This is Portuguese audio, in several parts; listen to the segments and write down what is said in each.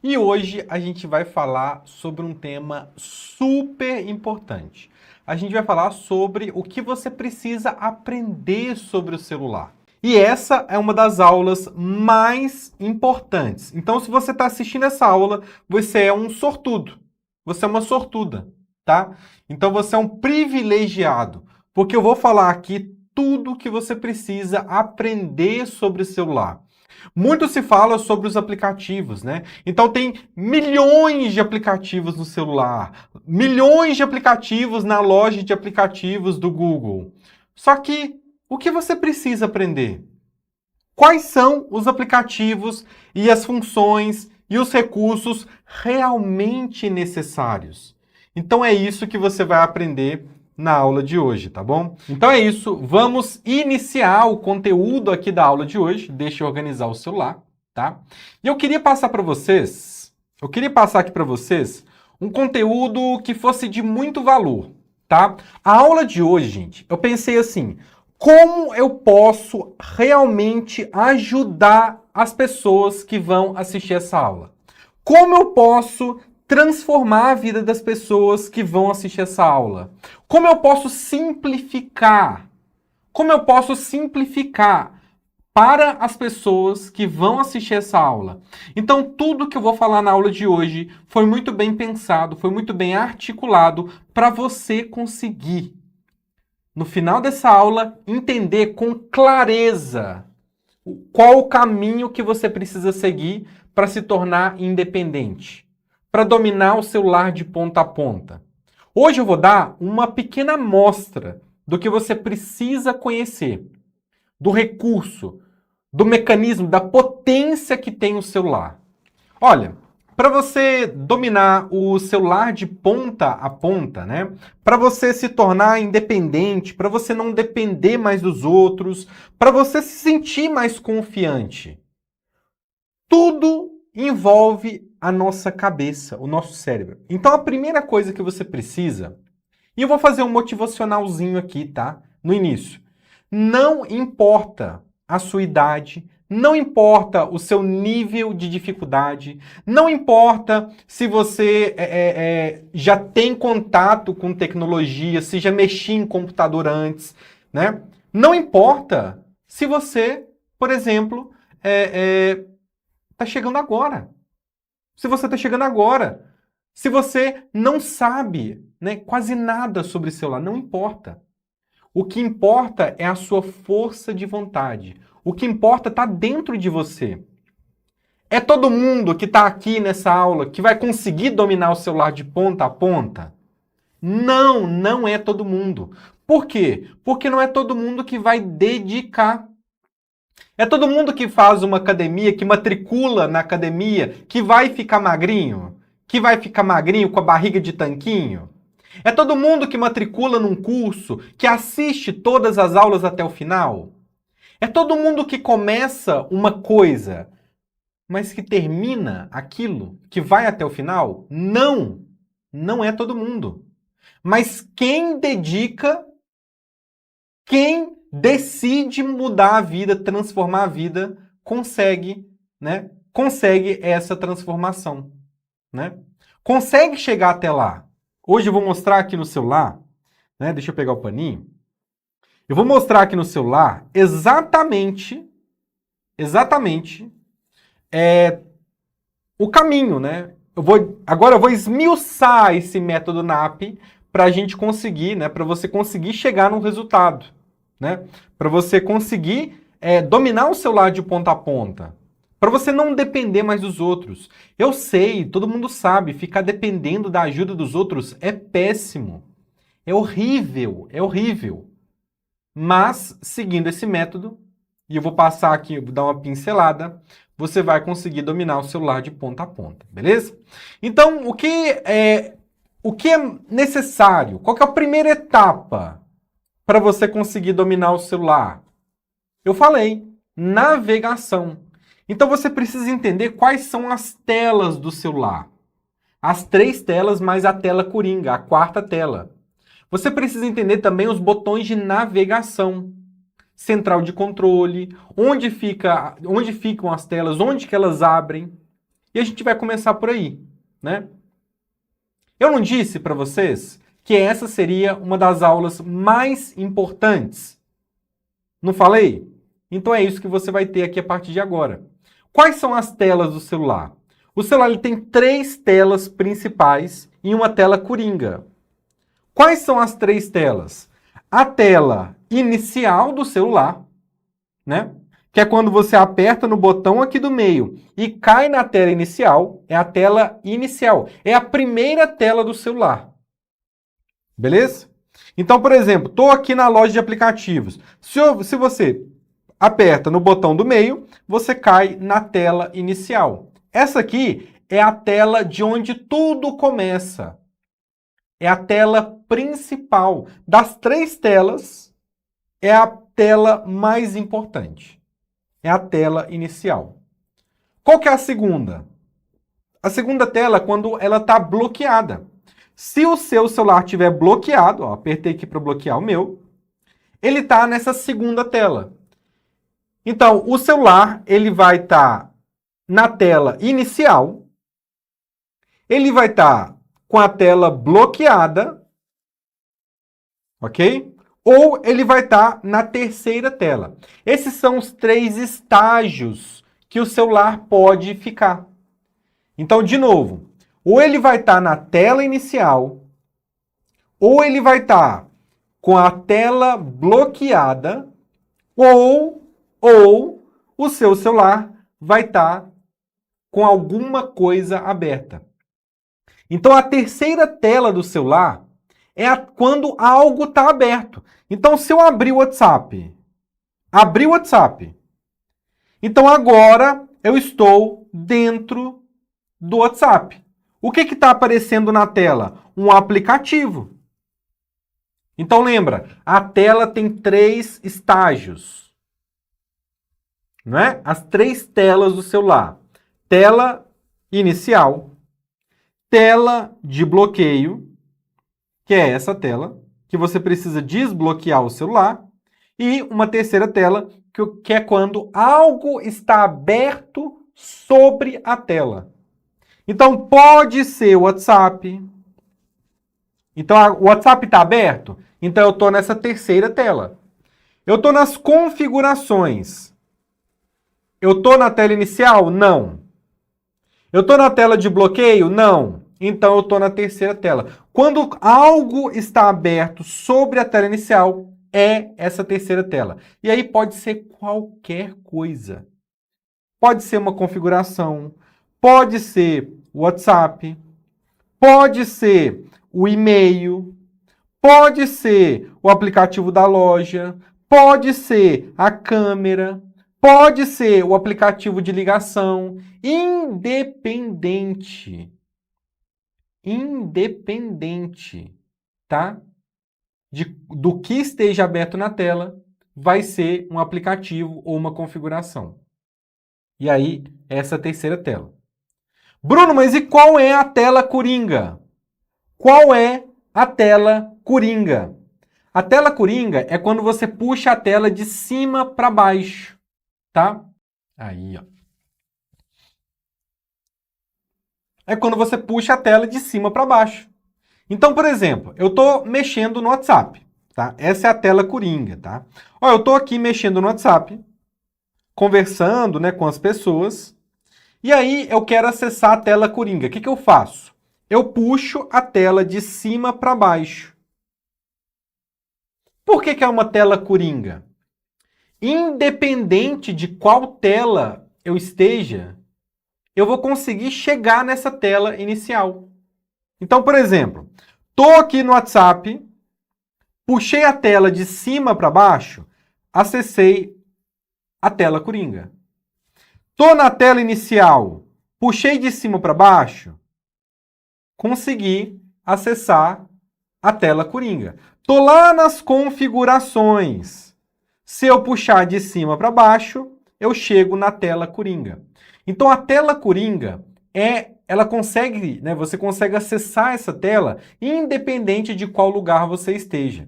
E hoje a gente vai falar sobre um tema super importante. A gente vai falar sobre o que você precisa aprender sobre o celular. E essa é uma das aulas mais importantes. Então, se você está assistindo essa aula, você é um sortudo. Você é uma sortuda, tá? Então, você é um privilegiado, porque eu vou falar aqui tudo o que você precisa aprender sobre o celular. Muito se fala sobre os aplicativos, né? Então tem milhões de aplicativos no celular, milhões de aplicativos na loja de aplicativos do Google. Só que o que você precisa aprender? Quais são os aplicativos e as funções e os recursos realmente necessários? Então é isso que você vai aprender na aula de hoje, tá bom? Então é isso, vamos iniciar o conteúdo aqui da aula de hoje. Deixa eu organizar o celular, tá? E eu queria passar aqui para vocês um conteúdo que fosse de muito valor, tá? A aula de hoje, gente, eu pensei assim, como eu posso realmente ajudar as pessoas que vão assistir essa aula? Como eu posso transformar a vida das pessoas que vão assistir essa aula? Como eu posso simplificar? Como eu posso simplificar para as pessoas que vão assistir essa aula? Então, tudo que eu vou falar na aula de hoje foi muito bem pensado, foi muito bem articulado para você conseguir, no final dessa aula, entender com clareza qual o caminho que você precisa seguir para se tornar independente, para dominar o celular de ponta a ponta. Hoje eu vou dar uma pequena amostra do que você precisa conhecer, do recurso, do mecanismo, da potência que tem o celular. Olha, para você dominar o celular de ponta a ponta, né? Para você se tornar independente, para você não depender mais dos outros, para você se sentir mais confiante. Tudo envolve a nossa cabeça, o nosso cérebro. Então a primeira coisa que você precisa, e eu vou fazer um motivacionalzinho aqui, tá? No início. Não importa a sua idade, não importa o seu nível de dificuldade, não importa se você já tem contato com tecnologia, se já mexia em computador antes, né? Não importa se você, por exemplo, está chegando agora. Se você está chegando agora. Se você não sabe, né, quase nada sobre celular, não importa. O que importa é a sua força de vontade. O que importa está dentro de você. É todo mundo que está aqui nessa aula que vai conseguir dominar o celular de ponta a ponta? Não, não é todo mundo. Por quê? Porque não é todo mundo que vai dedicar. É todo mundo que faz uma academia, que matricula na academia, que vai ficar magrinho? Que vai ficar magrinho com a barriga de tanquinho? É todo mundo que matricula num curso, que assiste todas as aulas até o final? É todo mundo que começa uma coisa, mas que termina aquilo, que vai até o final? Não, não é todo mundo. Mas quem dedica, quem decide mudar a vida, transformar a vida, consegue, né? Consegue essa transformação, né? Consegue chegar até lá. Hoje eu vou mostrar aqui no celular, né? Deixa eu pegar o paninho. Eu vou mostrar aqui no celular exatamente o caminho, né? Agora eu vou esmiuçar esse método NAP para a gente conseguir, né? Para você conseguir chegar num resultado, né? Para você conseguir dominar o celular de ponta a ponta. Para você não depender mais dos outros. Eu sei, todo mundo sabe, ficar dependendo da ajuda dos outros é péssimo. É horrível, é horrível. Mas, seguindo esse método, e eu vou passar aqui, vou dar uma pincelada, você vai conseguir dominar o celular de ponta a ponta, beleza? Então, o que é necessário? Qual que é a primeira etapa para você conseguir dominar o celular? Eu falei, navegação. Então você precisa entender quais são as telas do celular. As 3 telas mais a tela coringa, a 4ª tela. Você precisa entender também os botões de navegação. Central de controle, onde ficam as telas, onde que elas abrem. E a gente vai começar por aí, né? Eu não disse para vocês que essa seria uma das aulas mais importantes? Não falei? Então é isso que você vai ter aqui a partir de agora. Quais são as telas do celular? O celular ele tem 3 telas principais e uma tela coringa. Quais são as 3 telas? A tela inicial do celular, né? Que é quando você aperta no botão aqui do meio e cai na tela inicial, é a tela inicial. É a primeira tela do celular. Beleza? Então, por exemplo, estou aqui na loja de aplicativos. Se você aperta no botão do meio, você cai na tela inicial. Essa aqui é a tela de onde tudo começa. É a tela principal. Das 3 telas, é a tela mais importante. É a tela inicial. Qual que é a segunda? A segunda tela é quando ela está bloqueada. Se o seu celular estiver bloqueado, ó, apertei aqui para bloquear o meu, ele está nessa segunda tela. Então, o celular ele vai estar na tela inicial, ele vai estar com a tela bloqueada, ok? Ou ele vai estar na terceira tela. Esses são os 3 estágios que o celular pode ficar. Então, de novo, ou ele vai estar na tela inicial, ou ele vai estar com a tela bloqueada, ou o seu celular vai estar com alguma coisa aberta. Então, a terceira tela do celular é quando algo está aberto. Então, se eu abrir o WhatsApp, então agora eu estou dentro do WhatsApp. O que está aparecendo na tela? Um aplicativo. Então lembra, a tela tem 3 estágios. Não é? As 3 telas do celular. Tela inicial, tela de bloqueio, que é essa tela, que você precisa desbloquear o celular, e uma terceira tela, que é quando algo está aberto sobre a tela. Então pode ser o WhatsApp. Então o WhatsApp está aberto? Então eu estou nessa terceira tela. Eu estou nas configurações. Eu estou na tela inicial? Não. Eu estou na tela de bloqueio? Não. Então eu estou na terceira tela. Quando algo está aberto sobre a tela inicial, é essa terceira tela. E aí pode ser qualquer coisa. Pode ser uma configuração, pode ser o WhatsApp, pode ser o e-mail, pode ser o aplicativo da loja, pode ser a câmera, pode ser o aplicativo de ligação, independente, tá? Do que esteja aberto na tela, vai ser um aplicativo ou uma configuração. E aí, essa é a terceira tela. Bruno, mas e qual é a tela coringa? Qual é a tela coringa? A tela coringa é quando você puxa a tela de cima para baixo, tá? Aí, ó. É quando você puxa a tela de cima para baixo. Então, por exemplo, eu estou mexendo no WhatsApp, tá? Essa é a tela coringa, tá? Ó, eu estou aqui mexendo no WhatsApp, conversando, né, com as pessoas, e aí eu quero acessar a tela coringa. O que eu faço? Eu puxo a tela de cima para baixo. Por que é uma tela coringa? Independente de qual tela eu esteja, eu vou conseguir chegar nessa tela inicial. Então, por exemplo, estou aqui no WhatsApp, puxei a tela de cima para baixo, acessei a tela coringa. Estou na tela inicial, puxei de cima para baixo, consegui acessar a tela coringa. Estou lá nas configurações. Se eu puxar de cima para baixo, eu chego na tela coringa. Então a tela coringa ela consegue, né, você consegue acessar essa tela independente de qual lugar você esteja,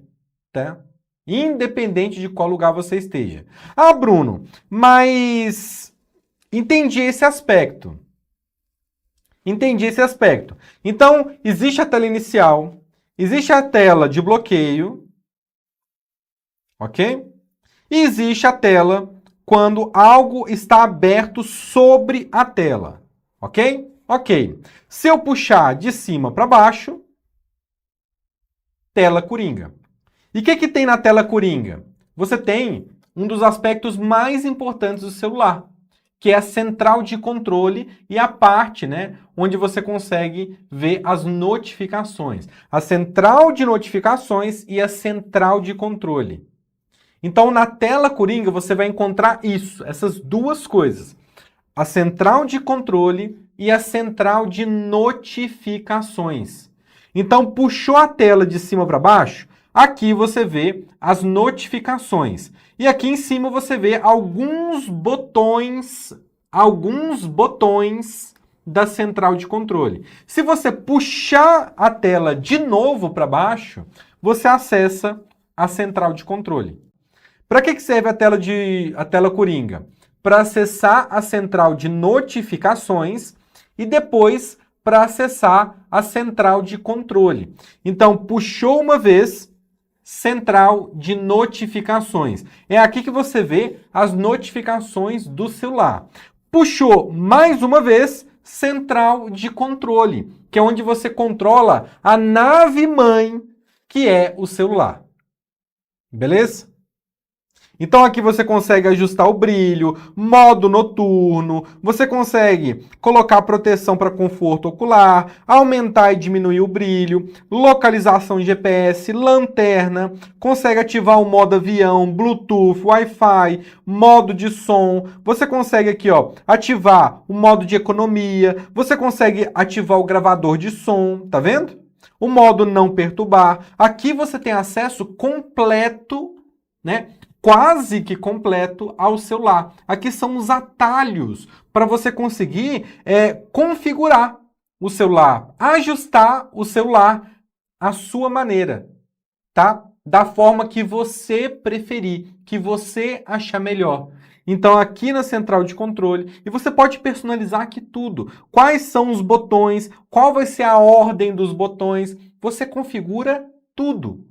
tá? Independente de qual lugar você esteja. Ah, Bruno, mas entendi esse aspecto. Entendi esse aspecto. Então, existe a tela inicial, existe a tela de bloqueio, ok? E existe a tela quando algo está aberto sobre a tela, ok? Ok. Se eu puxar de cima para baixo, tela coringa. E o que tem na tela coringa? Você tem um dos aspectos mais importantes do celular, que é a central de controle e a parte, né, onde você consegue ver as notificações. A central de notificações e a central de controle. Então, na tela coringa, você vai encontrar isso, essas duas coisas. A central de controle e a central de notificações. Então, puxou a tela de cima para baixo, aqui você vê as notificações. E aqui em cima você vê alguns botões da central de controle. Se você puxar a tela de novo para baixo, você acessa a central de controle. Para que serve a tela coringa? Para acessar a central de notificações e depois para acessar a central de controle. Então, puxou uma vez, central de notificações. É aqui que você vê as notificações do celular. Puxou mais uma vez, central de controle, que é onde você controla a nave-mãe, que é o celular. Beleza? Então aqui você consegue ajustar o brilho, modo noturno, você consegue colocar proteção para conforto ocular, aumentar e diminuir o brilho, localização GPS, lanterna, consegue ativar o modo avião, Bluetooth, Wi-Fi, modo de som, você consegue aqui ativar o modo de economia, você consegue ativar o gravador de som, tá vendo? O modo não perturbar. Aqui você tem acesso completo, né? Quase que completo ao celular. Aqui são os atalhos para você conseguir configurar o celular, ajustar o celular à sua maneira, tá? Da forma que você preferir, que você achar melhor. Então aqui na central de controle, e você pode personalizar aqui tudo. Quais são os botões, qual vai ser a ordem dos botões, você configura tudo,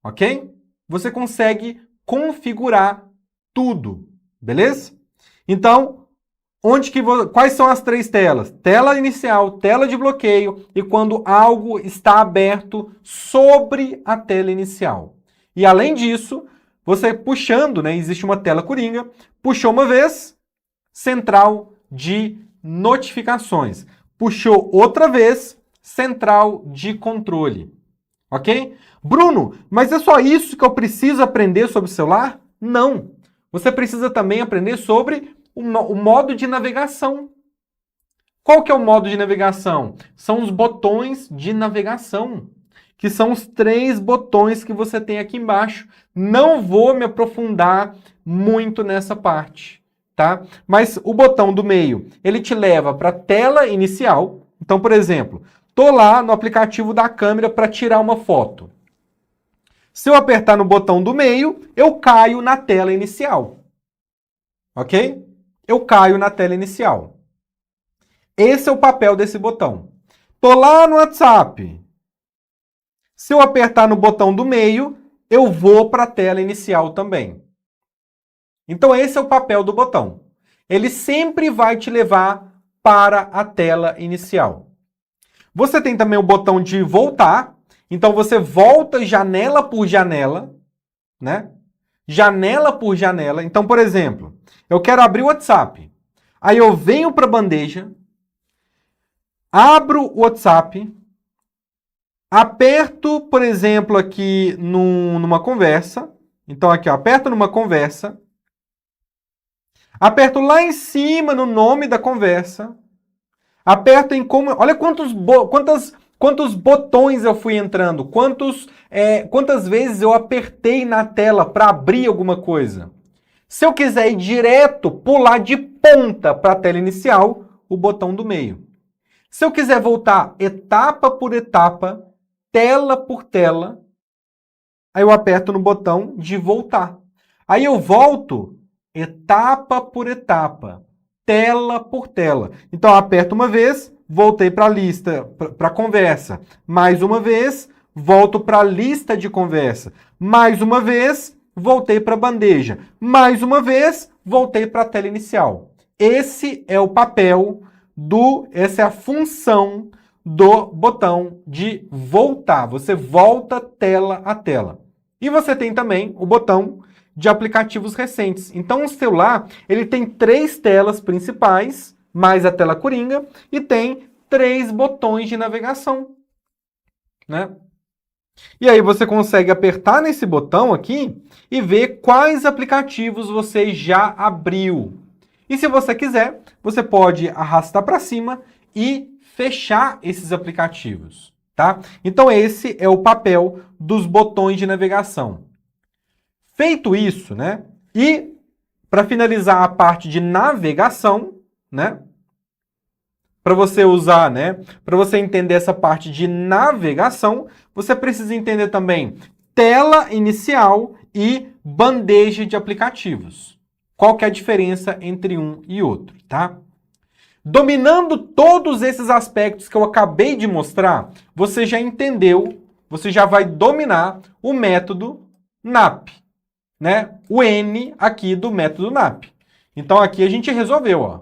ok? Você consegue configurar tudo, beleza? Então, quais são as três telas? Tela inicial, tela de bloqueio e quando algo está aberto sobre a tela inicial. E além disso, você puxando, né, existe uma tela coringa, puxou uma vez, central de notificações. Puxou outra vez, central de controle. Ok? Bruno, mas é só isso que eu preciso aprender sobre o celular? Não. Você precisa também aprender sobre o modo de navegação. Qual que é o modo de navegação? São os botões de navegação, que são os 3 botões que você tem aqui embaixo. Não vou me aprofundar muito nessa parte, tá? Mas o botão do meio, ele te leva para a tela inicial. Então, por exemplo, estou lá no aplicativo da câmera para tirar uma foto. Se eu apertar no botão do meio, eu caio na tela inicial. Ok? Eu caio na tela inicial. Esse é o papel desse botão. Estou lá no WhatsApp. Se eu apertar no botão do meio, eu vou para a tela inicial também. Então esse é o papel do botão. Ele sempre vai te levar para a tela inicial. Você tem também o botão de voltar. Então você volta janela por janela, né? Janela por janela. Então, por exemplo, eu quero abrir o WhatsApp. Aí eu venho para a bandeja, abro o WhatsApp, aperto, por exemplo, aqui numa conversa. Então aqui, aperto numa conversa. Aperto lá em cima no nome da conversa. Aperto em como... Olha quantos botões eu fui entrando. Quantas vezes eu apertei na tela para abrir alguma coisa. Se eu quiser ir direto, pular de ponta para a tela inicial, o botão do meio. Se eu quiser voltar etapa por etapa, tela por tela, aí eu aperto no botão de voltar. Aí eu volto etapa por etapa, tela por tela. Então eu aperto uma vez, voltei para a lista, para conversa. Mais uma vez, volto para a lista de conversa. Mais uma vez, voltei para a bandeja. Mais uma vez, voltei para a tela inicial. Esse é o papel essa é a função do botão de voltar. Você volta tela a tela. E você tem também o botão de aplicativos recentes. Então, o celular, ele tem 3 telas principais, mais a tela coringa, e tem 3 botões de navegação, né? E aí você consegue apertar nesse botão aqui e ver quais aplicativos você já abriu. E se você quiser, você pode arrastar para cima e fechar esses aplicativos, tá? Então esse é o papel dos botões de navegação. Feito isso, né? E para finalizar a parte de navegação, né? Para você usar, né? Para você entender essa parte de navegação, você precisa entender também tela inicial e bandeja de aplicativos. Qual que é a diferença entre um e outro, tá? Dominando todos esses aspectos que eu acabei de mostrar, você já entendeu, você já vai dominar o método NAP, né? O N aqui do método NAP. Então aqui a gente resolveu, ó.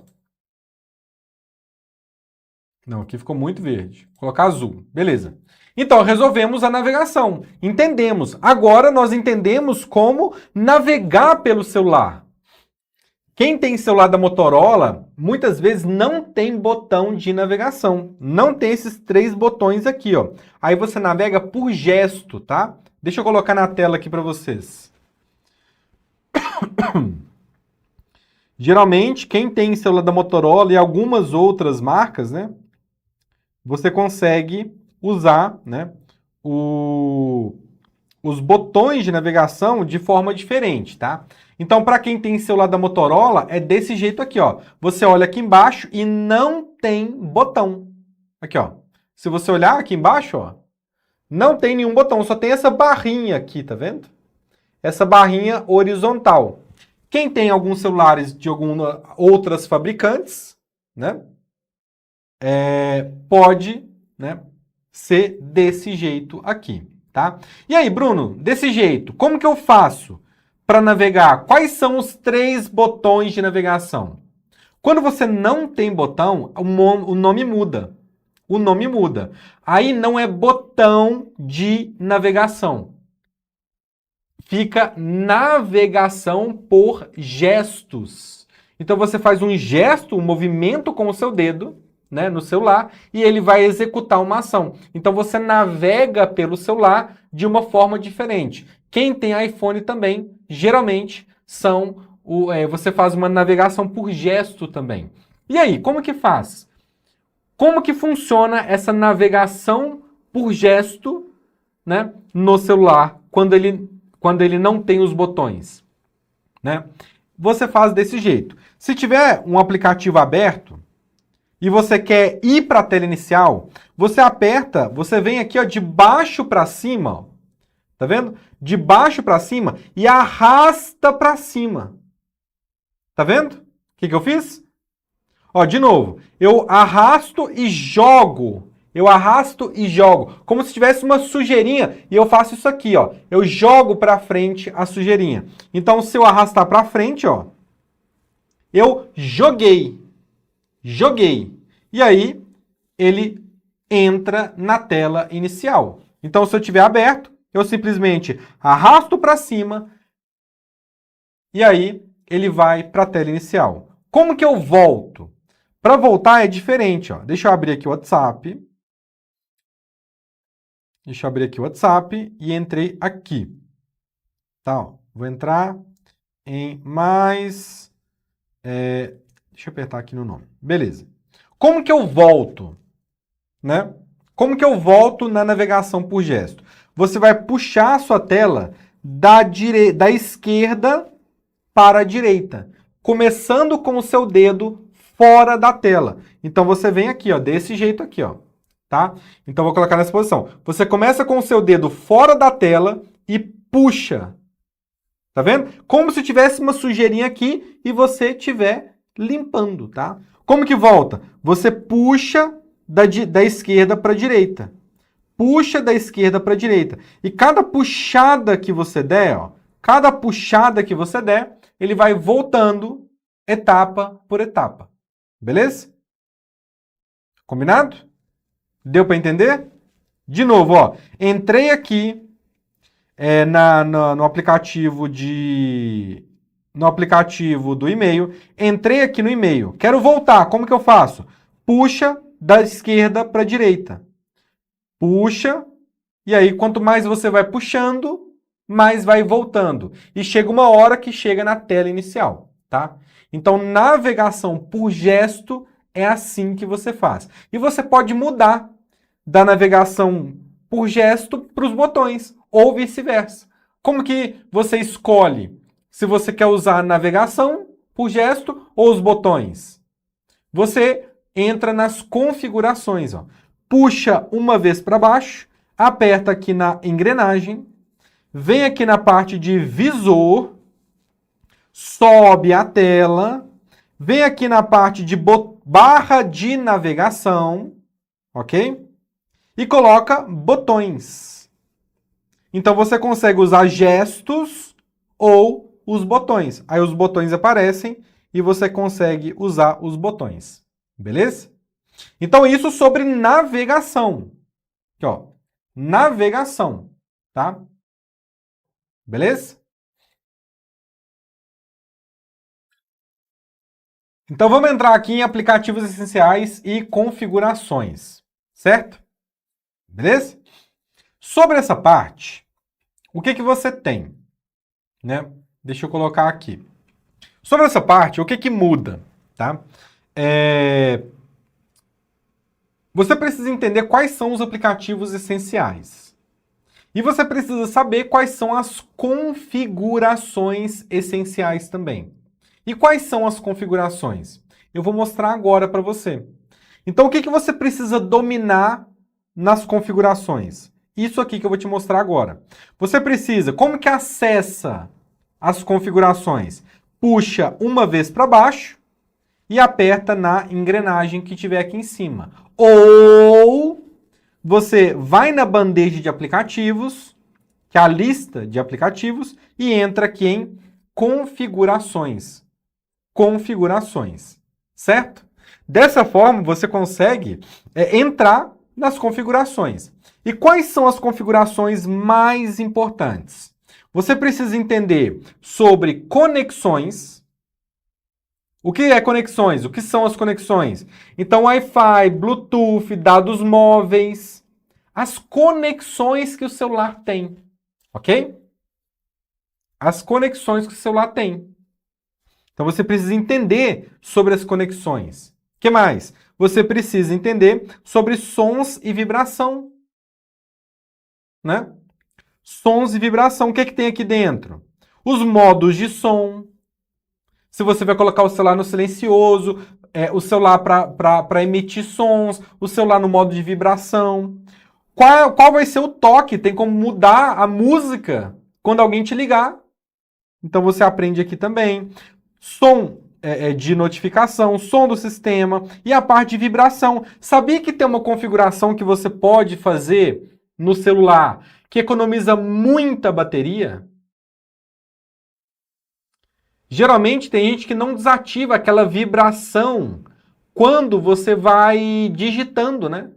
Não, aqui ficou muito verde. Vou colocar azul. Beleza. Então, resolvemos a navegação. Entendemos. Agora nós entendemos como navegar pelo celular. Quem tem celular da Motorola, muitas vezes não tem botão de navegação. Não tem esses 3 botões aqui, ó. Aí você navega por gesto, tá? Deixa eu colocar na tela aqui para vocês. Geralmente, quem tem celular da Motorola e algumas outras marcas, né? Você consegue usar, né, os botões de navegação de forma diferente, tá? Então, para quem tem celular da Motorola, é desse jeito aqui, ó. Você olha aqui embaixo e não tem botão. Aqui, ó. Se você olhar aqui embaixo, ó, não tem nenhum botão, só tem essa barrinha aqui, tá vendo? Essa barrinha horizontal. Quem tem alguns celulares de algumas outras fabricantes, né? Pode, né, ser desse jeito aqui, tá? E aí, Bruno, desse jeito, como que eu faço para navegar? Quais são os 3 botões de navegação? Quando você não tem botão, o nome muda. O nome muda. Aí não é botão de navegação. Fica navegação por gestos. Então você faz um gesto, um movimento com o seu dedo, né, no celular, e ele vai executar uma ação. Então você navega pelo celular de uma forma diferente. Quem tem iPhone também, geralmente, você faz uma navegação por gesto também. E aí, como que faz? Como que funciona essa navegação por gesto, né, no celular, quando ele não tem os botões, né? Você faz desse jeito. Se tiver um aplicativo aberto, e você quer ir para a tela inicial, você aperta, você vem aqui, ó, de baixo para cima, ó, tá vendo? De baixo para cima e arrasta para cima. Tá vendo? O que eu fiz? Ó, de novo, eu arrasto e jogo. Eu arrasto e jogo, como se tivesse uma sujeirinha, e eu faço isso aqui, ó. Eu jogo para frente a sujeirinha. Então, se eu arrastar para frente, ó, eu joguei. Joguei. E aí, ele entra na tela inicial. Então, se eu tiver aberto, eu simplesmente arrasto para cima e aí ele vai para a tela inicial. Como que eu volto? Para voltar é diferente, ó. Deixa eu abrir aqui o WhatsApp. Deixa eu abrir aqui o WhatsApp e entrei aqui. Tá, ó. Vou entrar em mais... Deixa eu apertar aqui no nome. Beleza. Como que eu volto? Né? Como que eu volto na navegação por gesto? Você vai puxar a sua tela da esquerda para a direita, começando com o seu dedo fora da tela. Então você vem aqui, ó, desse jeito aqui, ó, tá? Então vou colocar nessa posição. Você começa com o seu dedo fora da tela e puxa. Tá vendo? Como se tivesse uma sujeirinha aqui e você estiver limpando, tá? Como que volta? Você puxa da esquerda para a direita. Puxa da esquerda para a direita. E cada puxada que você der, ó, cada puxada que você der, ele vai voltando etapa por etapa. Beleza? Combinado? Deu para entender? De novo, ó, entrei aqui no aplicativo do e-mail, entrei aqui no e-mail, quero voltar, como que eu faço? Puxa da esquerda para a direita. Puxa, e aí quanto mais você vai puxando, mais vai voltando. E chega uma hora que chega na tela inicial, tá? Então, navegação por gesto é assim que você faz. E você pode mudar da navegação por gesto para os botões, ou vice-versa. Como que você escolhe se você quer usar a navegação por gesto ou os botões? Você entra nas configurações, ó. Puxa uma vez para baixo, aperta aqui na engrenagem, vem aqui na parte de visor, sobe a tela, vem aqui na parte de barra de navegação, ok? E coloca botões. Então você consegue usar gestos ou os botões. Aí os botões aparecem e você consegue usar os botões. Beleza? Então isso sobre navegação. Aqui, ó. Navegação, tá? Beleza? Então vamos entrar aqui em aplicativos essenciais e configurações, certo? Beleza? Sobre essa parte, o que você tem? Né? Deixa eu colocar aqui. Sobre essa parte, o que muda? Tá? Você precisa entender quais são os aplicativos essenciais. E você precisa saber quais são as configurações essenciais também. E quais são as configurações? Eu vou mostrar agora para você. Então, o que você precisa dominar nas configurações? Isso aqui que eu vou te mostrar agora. Você precisa, como que acessa as configurações? Puxa uma vez para baixo e aperta na engrenagem que tiver aqui em cima. Ou você vai na bandeja de aplicativos, que é a lista de aplicativos, e entra aqui em configurações. Configurações, certo? Dessa forma, você consegue entrar nas configurações. E quais são as configurações mais importantes? Você precisa entender sobre conexões. O que é conexões? O que são as conexões? Então, Wi-Fi, Bluetooth, dados móveis, as conexões que o celular tem, ok? As conexões que o celular tem. Então, você precisa entender sobre as conexões. O que mais? Você precisa entender sobre sons e vibração, né? Sons e vibração. O que tem aqui dentro? Os modos de som. Se você vai colocar o celular no silencioso, o celular para emitir sons, o celular no modo de vibração. Qual vai ser o toque? Tem como mudar a música quando alguém te ligar. Então você aprende aqui também. Som de notificação, som do sistema e a parte de vibração. Sabia que tem uma configuração que você pode fazer no celular que economiza muita bateria? Geralmente tem gente que não desativa aquela vibração quando você vai digitando, né?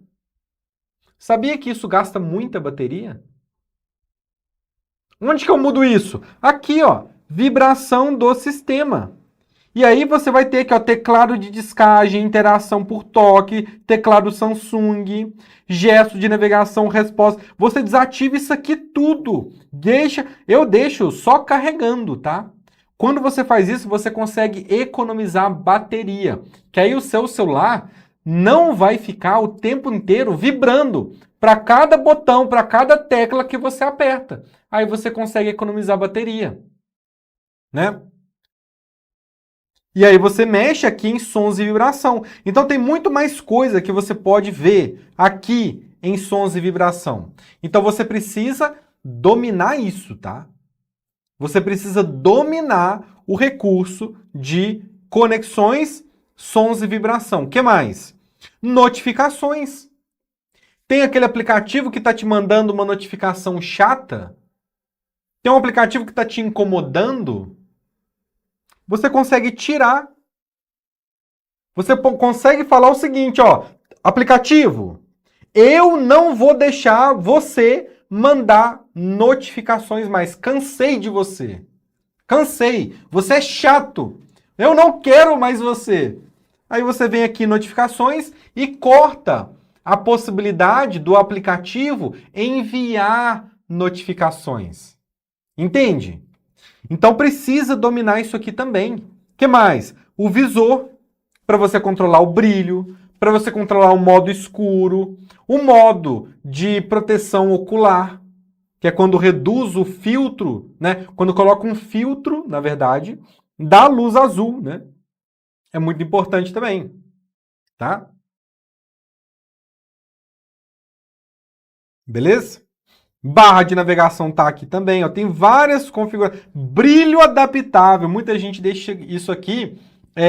Sabia que isso gasta muita bateria? Onde que eu mudo isso? Aqui, ó, vibração do sistema. E aí você vai ter aqui, ó, teclado de descagem, interação por toque, teclado Samsung, gesto de navegação, resposta. Você desativa isso aqui tudo. Eu deixo só carregando, tá? Quando você faz isso, você consegue economizar bateria. Que aí o seu celular não vai ficar o tempo inteiro vibrando para cada botão, para cada tecla que você aperta. Aí você consegue economizar bateria, né? E aí você mexe aqui em sons e vibração. Então tem muito mais coisa que você pode ver aqui em sons e vibração. Então você precisa dominar isso, tá? Você precisa dominar o recurso de conexões, sons e vibração. O que mais? Notificações. Tem aquele aplicativo que está te mandando uma notificação chata? Tem um aplicativo que está te incomodando? Você consegue tirar. Você consegue falar o seguinte, ó, aplicativo, eu não vou deixar você mandar notificações mais. Cansei de você. Cansei. Você é chato. Eu não quero mais você. Aí você vem aqui em notificações e corta a possibilidade do aplicativo enviar notificações. Entende? Então precisa dominar isso aqui também. O que mais? O visor, para você controlar o brilho, para você controlar o modo escuro, o modo de proteção ocular, que é quando reduz o filtro, né? Quando coloca um filtro, na verdade, da luz azul, né? É muito importante também, tá? Beleza? Barra de navegação tá aqui também, ó. Tem várias configurações. Brilho adaptável. Muita gente deixa isso aqui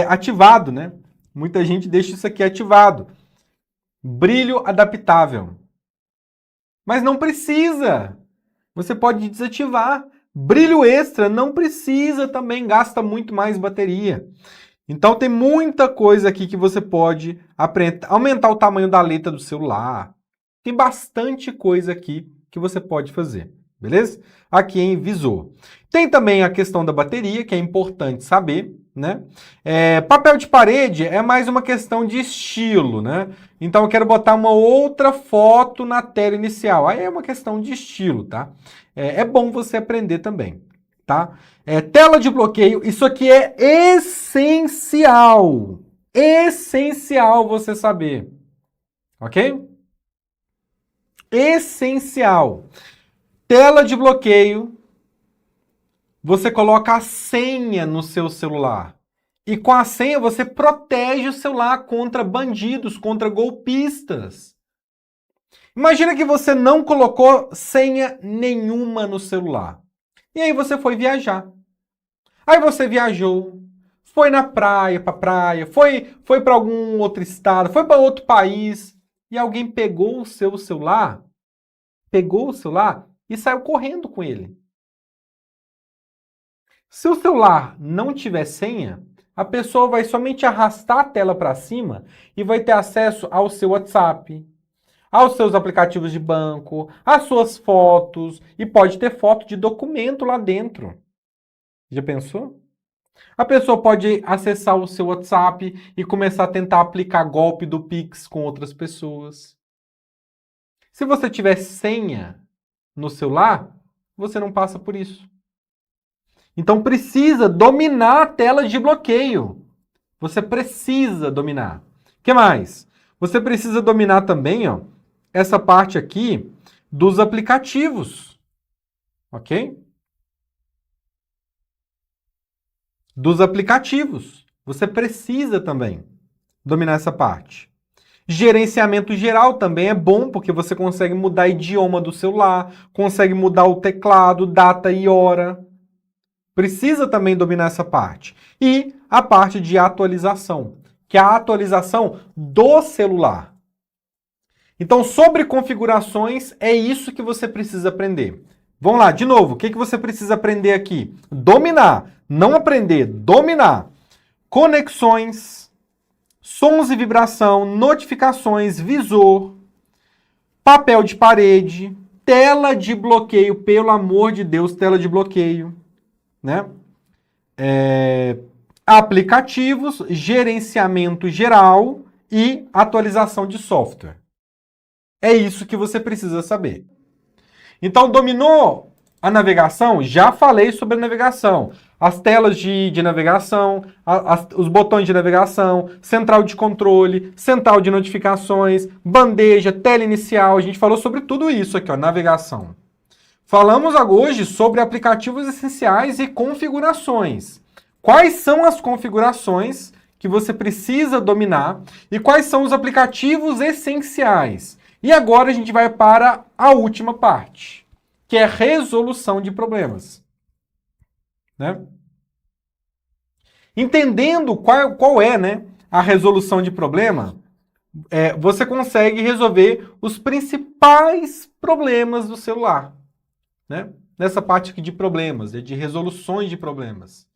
ativado, né? Muita gente deixa isso aqui ativado. Brilho adaptável. Mas não precisa. Você pode desativar. Brilho extra não precisa também, gasta muito mais bateria. Então tem muita coisa aqui que você pode aprender. Aumentar o tamanho da letra do celular. Tem bastante coisa aqui que você pode fazer, beleza? Aqui em visor. Tem também a questão da bateria, que é importante saber, né? Papel de parede é mais uma questão de estilo, né? Então eu quero botar uma outra foto na tela inicial. Aí é uma questão de estilo, tá? É bom você aprender também, tá? Tela de bloqueio, isso aqui é essencial. Essencial você saber, ok? Essencial. Tela de bloqueio, você coloca a senha no seu celular. E com a senha você protege o celular contra bandidos, contra golpistas. Imagina que você não colocou senha nenhuma no celular. E aí você foi viajar. Aí você viajou, foi na praia, foi para algum outro estado, foi para outro país, e alguém pegou o celular e saiu correndo com ele. Se o celular não tiver senha, a pessoa vai somente arrastar a tela para cima e vai ter acesso ao seu WhatsApp, aos seus aplicativos de banco, às suas fotos, e pode ter foto de documento lá dentro. Já pensou? A pessoa pode acessar o seu WhatsApp e começar a tentar aplicar golpe do Pix com outras pessoas. Se você tiver senha no celular, você não passa por isso. Então precisa dominar a tela de bloqueio. Você precisa dominar. O que mais? Você precisa dominar também, ó, essa parte aqui dos aplicativos. Ok? Dos aplicativos. Você precisa também dominar essa parte. Gerenciamento geral também é bom, porque você consegue mudar idioma do celular, consegue mudar o teclado, data e hora. Precisa também dominar essa parte. E a parte de atualização, que é a atualização do celular. Então, sobre configurações, é isso que você precisa aprender. Vamos lá, de novo, o que você precisa aprender aqui? Dominar, não aprender, dominar. Conexões, sons e vibração, notificações, visor, papel de parede, tela de bloqueio, pelo amor de Deus, tela de bloqueio, né? Aplicativos, gerenciamento geral e atualização de software. É isso que você precisa saber. Então, dominou a navegação? Já falei sobre a navegação. As telas de navegação, os botões de navegação, central de controle, central de notificações, bandeja, tela inicial. A gente falou sobre tudo isso aqui, ó, navegação. Falamos hoje sobre aplicativos essenciais e configurações. Quais são as configurações que você precisa dominar e quais são os aplicativos essenciais? E agora a gente vai para a última parte, que é resolução de problemas. Né? Entendendo qual é, né, a resolução de problema, você consegue resolver os principais problemas do celular, né? Nessa parte aqui de problemas, de resoluções de problemas.